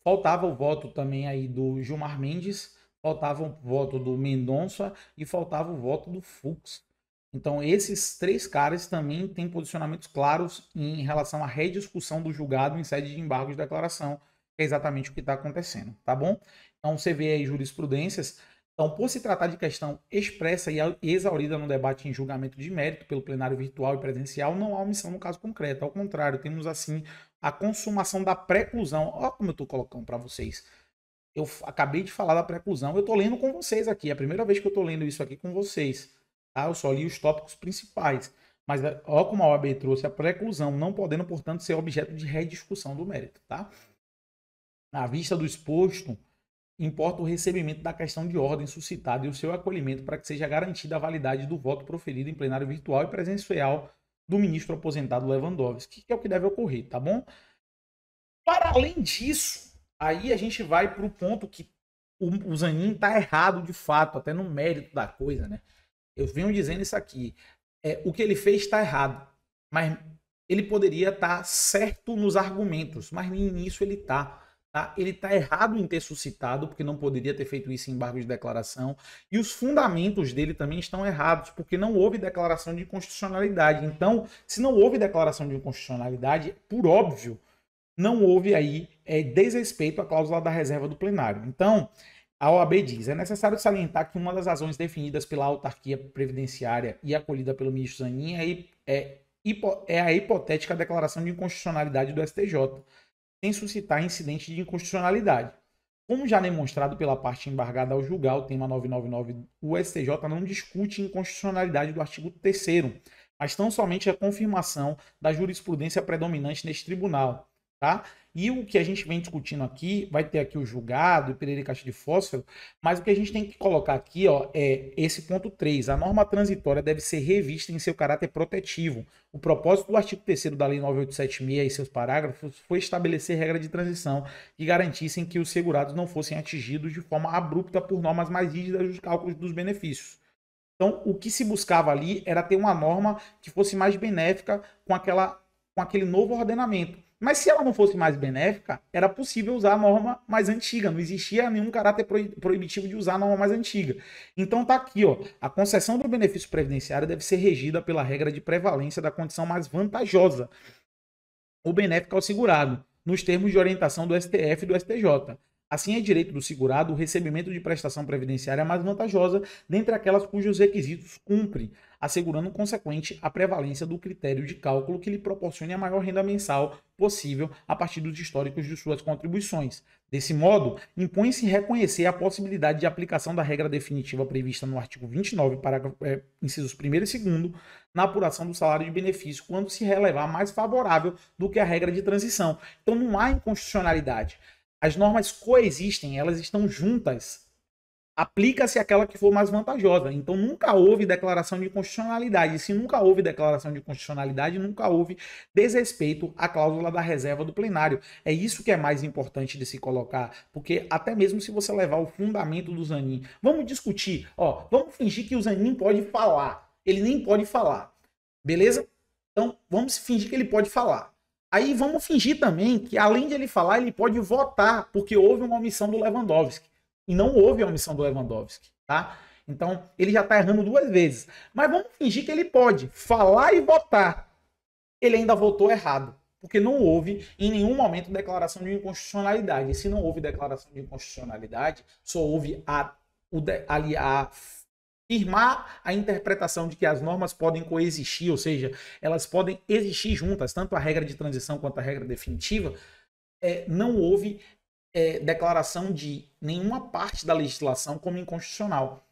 Faltava o voto também aí do Gilmar Mendes, faltava o voto do Mendonça e faltava o voto do Fux. Então, esses três caras também têm posicionamentos claros em relação à rediscussão do julgado em sede de embargo de declaração, que é exatamente o que está acontecendo, tá bom? Então, você vê aí jurisprudências. Então, por se tratar de questão expressa e exaurida no debate em julgamento de mérito pelo plenário virtual e presencial, não há omissão no caso concreto. Ao contrário, temos, assim, a consumação da preclusão. Olha como eu estou colocando para vocês. Eu acabei de falar da preclusão, eu estou lendo com vocês aqui. É a primeira vez que eu estou lendo isso aqui com vocês. Tá? Eu só li os tópicos principais. Mas olha como a OAB trouxe a preclusão, não podendo, portanto, ser objeto de rediscussão do mérito. Tá? À vista do exposto, importa o recebimento da questão de ordem suscitada e o seu acolhimento para que seja garantida a validade do voto proferido em plenário virtual e presencial do ministro aposentado Lewandowski, que é o que deve ocorrer, tá bom? Para além disso, aí a gente vai para o ponto que o Zanin está errado de fato, até no mérito da coisa, né? Eu venho dizendo isso aqui. O que ele fez está errado, mas ele poderia estar certo nos argumentos, mas nem nisso ele está. Tá? Ele está errado em ter suscitado, porque não poderia ter feito isso em embargo de declaração, e os fundamentos dele também estão errados, porque não houve declaração de inconstitucionalidade. Então, se não houve declaração de inconstitucionalidade, por óbvio, não houve aí desrespeito à cláusula da reserva do plenário. Então, a OAB diz, é necessário salientar que uma das razões definidas pela autarquia previdenciária e acolhida pelo ministro Zanin é a hipotética declaração de inconstitucionalidade do STJ, sem suscitar incidente de inconstitucionalidade. Como já demonstrado pela parte embargada ao julgar o tema 999, o STJ não discute inconstitucionalidade do artigo 3º, mas tão somente a confirmação da jurisprudência predominante neste tribunal. Tá? E o que a gente vem discutindo aqui, vai ter aqui o julgado, o Pereira e Caixa de Fósforo, mas o que a gente tem que colocar aqui é esse ponto 3. A norma transitória deve ser revista em seu caráter protetivo. O propósito do artigo 3º da Lei 9876 e seus parágrafos foi estabelecer regra de transição que garantissem que os segurados não fossem atingidos de forma abrupta por normas mais rígidas dos cálculos dos benefícios. Então, o que se buscava ali era ter uma norma que fosse mais benéfica com aquele novo ordenamento. Mas se ela não fosse mais benéfica, era possível usar a norma mais antiga. Não existia nenhum caráter proibitivo de usar a norma mais antiga. Então tá aqui, ó. A concessão do benefício previdenciário deve ser regida pela regra de prevalência da condição mais vantajosa ou benéfica ao segurado, nos termos de orientação do STF e do STJ. Assim, é direito do segurado o recebimento de prestação previdenciária mais vantajosa dentre aquelas cujos requisitos cumpre, assegurando consequente a prevalência do critério de cálculo que lhe proporcione a maior renda mensal possível a partir dos históricos de suas contribuições. Desse modo, impõe-se reconhecer a possibilidade de aplicação da regra definitiva prevista no artigo 29, incisos 1º e 2º, na apuração do salário de benefício, quando se relevar mais favorável do que a regra de transição. Então, não há inconstitucionalidade. As normas coexistem, elas estão juntas. Aplica-se aquela que for mais vantajosa. Então, nunca houve declaração de inconstitucionalidade. Se nunca houve declaração de inconstitucionalidade, nunca houve desrespeito à cláusula da reserva do plenário. É isso que é mais importante de se colocar, porque até mesmo se você levar o fundamento do Zanin, vamos discutir, ó, vamos fingir que o Zanin pode falar. Ele nem pode falar, beleza? Então, vamos fingir que ele pode falar. Aí vamos fingir também que, além de ele falar, ele pode votar, porque houve uma omissão do Lewandowski. E não houve a omissão do Lewandowski, tá? Então, ele já tá errando 2 vezes. Mas vamos fingir que ele pode falar e votar. Ele ainda votou errado, porque não houve em nenhum momento declaração de inconstitucionalidade. E se não houve declaração de inconstitucionalidade, só houve a firmar a interpretação de que as normas podem coexistir, ou seja, elas podem existir juntas, tanto a regra de transição quanto a regra definitiva. Não houve declaração de nenhuma parte da legislação como inconstitucional.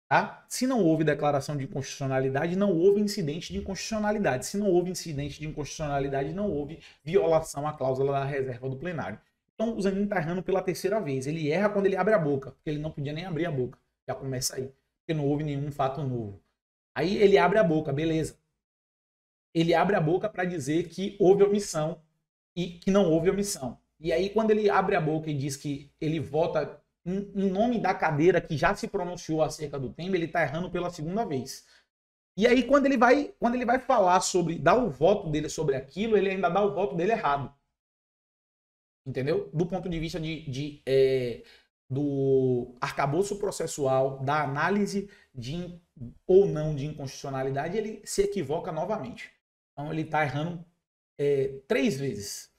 Tá? Se não houve declaração de inconstitucionalidade, não houve incidente de inconstitucionalidade. Se não houve incidente de inconstitucionalidade, não houve violação à cláusula da reserva do plenário. Então, o Zanin está errando pela 3ª vez. Ele erra quando ele abre a boca, porque ele não podia nem abrir a boca. Já começa aí, porque não houve nenhum fato novo. Aí ele abre a boca, beleza. Ele abre a boca para dizer que houve omissão e que não houve omissão. E aí, quando ele abre a boca e diz que ele vota em nome da cadeira que já se pronunciou acerca do tema, ele está errando pela 2ª vez. E aí, quando ele vai falar sobre dar o voto dele sobre aquilo, ele ainda dá o voto dele errado. Entendeu? Do ponto de vista do arcabouço processual, da análise de ou não de inconstitucionalidade, ele se equivoca novamente. Então, ele está errando 3 vezes.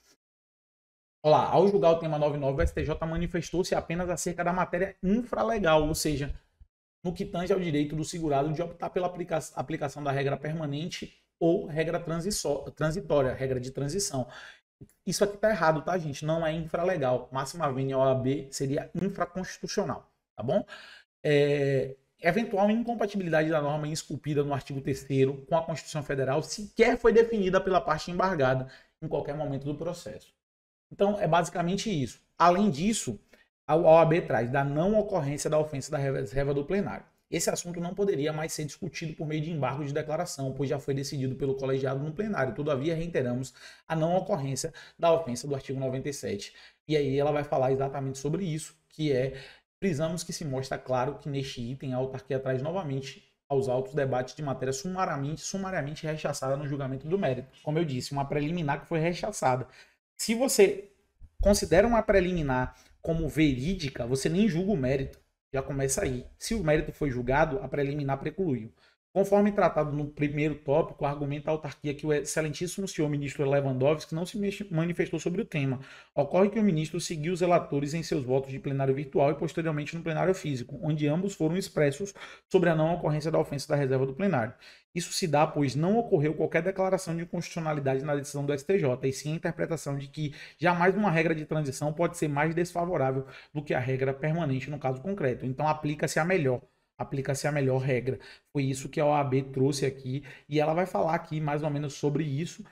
Olá, ao julgar o tema 99, o STJ manifestou-se apenas acerca da matéria infralegal, ou seja, no que tange ao direito do segurado de optar pela aplicação da regra permanente ou regra transitória, regra de transição. Isso aqui tá errado, tá, gente? Não é infralegal. Máxima vênia OAB seria infraconstitucional, tá bom? Eventual incompatibilidade da norma esculpida no artigo 3º com a Constituição Federal sequer foi definida pela parte embargada em qualquer momento do processo. Então, é basicamente isso. Além disso, a OAB traz da não ocorrência da ofensa da reserva do plenário. Esse assunto não poderia mais ser discutido por meio de embargo de declaração, pois já foi decidido pelo colegiado no plenário. Todavia, reiteramos a não ocorrência da ofensa do artigo 97. E aí ela vai falar exatamente sobre isso, que frisamos que se mostra claro que neste item a autarquia traz novamente aos autos debates de matéria sumariamente rechaçada no julgamento do mérito. Como eu disse, uma preliminar que foi rechaçada. Se você considera uma preliminar como verídica, você nem julga o mérito. Já começa aí. Se o mérito foi julgado, a preliminar precluiu. Conforme tratado no primeiro tópico, argumenta a autarquia que o excelentíssimo senhor ministro Lewandowski não se manifestou sobre o tema. Ocorre que o ministro seguiu os relatores em seus votos de plenário virtual e posteriormente no plenário físico, onde ambos foram expressos sobre a não ocorrência da ofensa da reserva do plenário. Isso se dá, pois não ocorreu qualquer declaração de inconstitucionalidade na decisão do STJ, e sim a interpretação de que jamais uma regra de transição pode ser mais desfavorável do que a regra permanente no caso concreto. Então aplica-se a melhor regra. Foi isso que a OAB trouxe aqui, e ela vai falar aqui mais ou menos sobre isso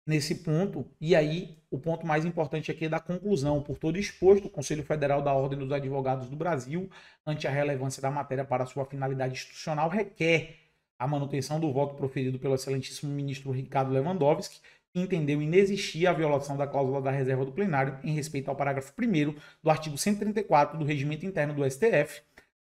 nesse ponto. E aí, o ponto mais importante aqui é da conclusão. Por todo exposto, o Conselho Federal da Ordem dos Advogados do Brasil, ante a relevância da matéria para sua finalidade institucional, requer a manutenção do voto proferido pelo excelentíssimo ministro Ricardo Lewandowski, que entendeu inexistir a violação da cláusula da reserva do plenário em respeito ao parágrafo 1º do artigo 134 do Regimento Interno do STF,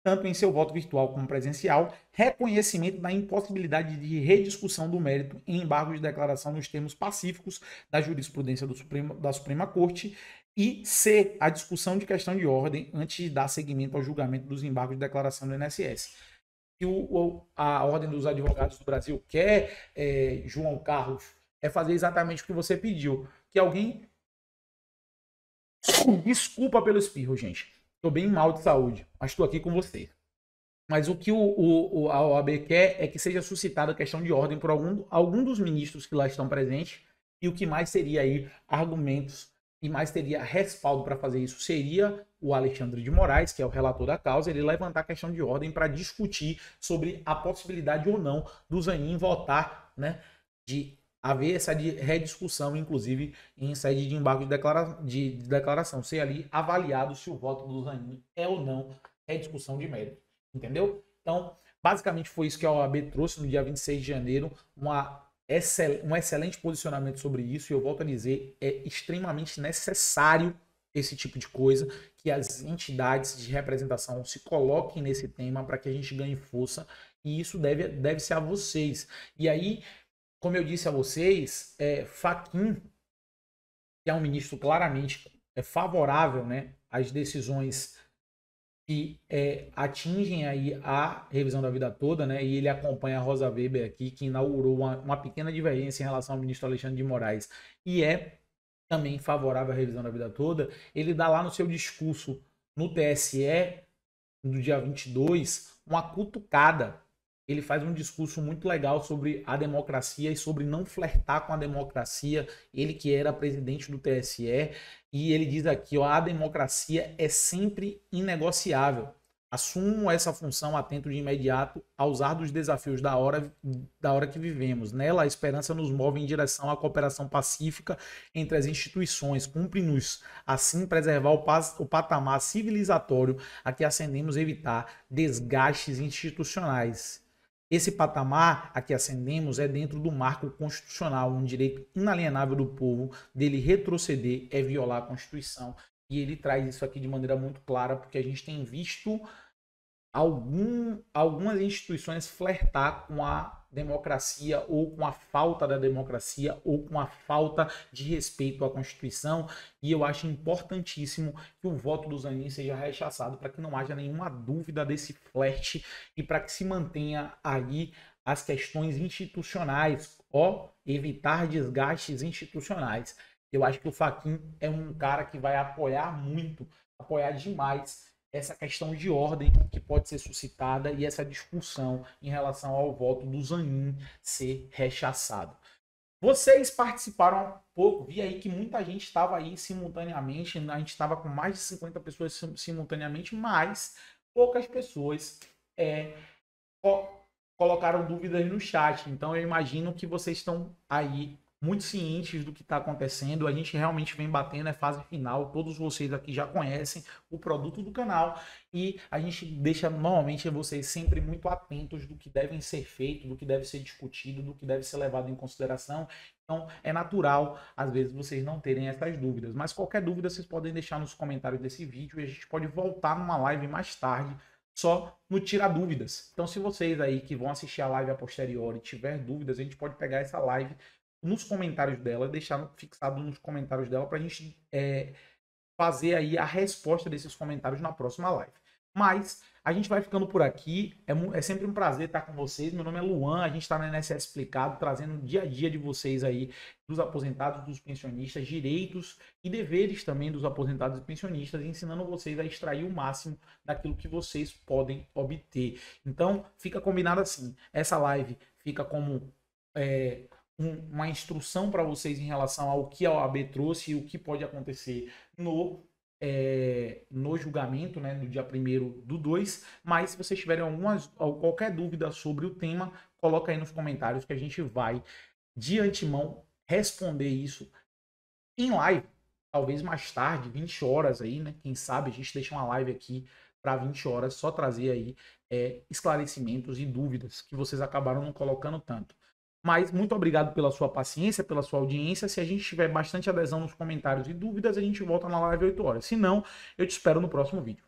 tanto em seu voto virtual como presencial, reconhecimento da impossibilidade de rediscussão do mérito em embargo de declaração nos termos pacíficos da jurisprudência da Suprema Corte, e C, a discussão de questão de ordem antes de dar seguimento ao julgamento dos embargos de declaração do INSS. Que a Ordem dos Advogados do Brasil quer, João Carlos, é fazer exatamente o que você pediu. Que alguém... Desculpa pelo espirro, gente. Estou bem mal de saúde, mas estou aqui com você. Mas o que a OAB quer é que seja suscitada a questão de ordem por algum dos ministros que lá estão presentes, e o que mais seria aí argumentos e mais teria respaldo para fazer isso seria o Alexandre de Moraes, que é o relator da causa, ele levantar a questão de ordem para discutir sobre a possibilidade ou não do Zanin votar, né, de haver essa rediscussão, inclusive em sede de embargo de declaração, ser ali avaliado se o voto do Zanin é ou não rediscussão de mérito, entendeu? Então, basicamente foi isso que a OAB trouxe no dia 26 de janeiro, um excelente posicionamento sobre isso, e eu volto a dizer, é extremamente necessário esse tipo de coisa, que as entidades de representação se coloquem nesse tema para que a gente ganhe força, e isso deve ser a vocês. E aí, como eu disse a vocês, Fachin, que é um ministro claramente favorável, né, às decisões que atingem aí a revisão da vida toda, né, e ele acompanha a Rosa Weber aqui, que inaugurou uma pequena divergência em relação ao ministro Alexandre de Moraes, e também favorável à revisão da vida toda. Ele dá lá no seu discurso no TSE, no dia 22, uma cutucada. Ele faz um discurso muito legal sobre a democracia e sobre não flertar com a democracia. Ele que era presidente do TSE, e ele diz aqui, ó, a democracia é sempre inegociável. Assumo essa função atento de imediato aos árduos desafios da hora que vivemos. Nela, a esperança nos move em direção à cooperação pacífica entre as instituições. Cumpre-nos, assim, preservar o patamar civilizatório a que ascendemos e evitar desgastes institucionais. Esse patamar a que ascendemos é dentro do marco constitucional, um direito inalienável do povo. Dele retroceder é violar a Constituição. E ele traz isso aqui de maneira muito clara, porque a gente tem visto algumas instituições flertar com a democracia, ou com a falta da democracia, ou com a falta de respeito à Constituição, e eu acho importantíssimo que o voto do Zanin seja rechaçado, para que não haja nenhuma dúvida desse flerte, e para que se mantenha aí as questões institucionais, evitar desgastes institucionais. Eu acho que o Fachin é um cara que vai apoiar muito, apoiar demais essa questão de ordem que pode ser suscitada e essa discussão em relação ao voto do Zanin ser rechaçado. Vocês participaram um pouco, vi aí que muita gente estava aí simultaneamente, a gente estava com mais de 50 pessoas simultaneamente, mas poucas pessoas colocaram dúvidas no chat. Então eu imagino que vocês estão aí muito cientes do que está acontecendo. A gente realmente vem batendo, é fase final. Todos vocês aqui já conhecem o produto do canal, e a gente deixa normalmente vocês sempre muito atentos do que devem ser feito, do que deve ser discutido, do que deve ser levado em consideração. Então é natural, às vezes, vocês não terem essas dúvidas. Mas qualquer dúvida vocês podem deixar nos comentários desse vídeo, e a gente pode voltar numa live mais tarde só no Tira Dúvidas. Então, se vocês aí que vão assistir a live a posteriori tiver dúvidas, a gente pode pegar essa live nos comentários dela, deixar fixado nos comentários dela, para a gente fazer aí a resposta desses comentários na próxima live. Mas a gente vai ficando por aqui. É sempre um prazer estar com vocês. Meu nome é Luan, a gente está no INSS Explicado, trazendo o dia a dia de vocês aí, dos aposentados, dos pensionistas, direitos e deveres também dos aposentados e pensionistas, ensinando vocês a extrair o máximo daquilo que vocês podem obter. Então, fica combinado assim, essa live fica como uma instrução para vocês em relação ao que a OAB trouxe e o que pode acontecer no julgamento, né, no dia 1º/2, mas se vocês tiverem qualquer dúvida sobre o tema, coloca aí nos comentários que a gente vai, de antemão, responder isso em live, talvez mais tarde, 20 horas aí, né, quem sabe a gente deixa uma live aqui para 20 horas, só trazer aí esclarecimentos e dúvidas que vocês acabaram não colocando tanto. Mas muito obrigado pela sua paciência, pela sua audiência. Se a gente tiver bastante adesão nos comentários e dúvidas, a gente volta na live 8 horas. Se não, eu te espero no próximo vídeo.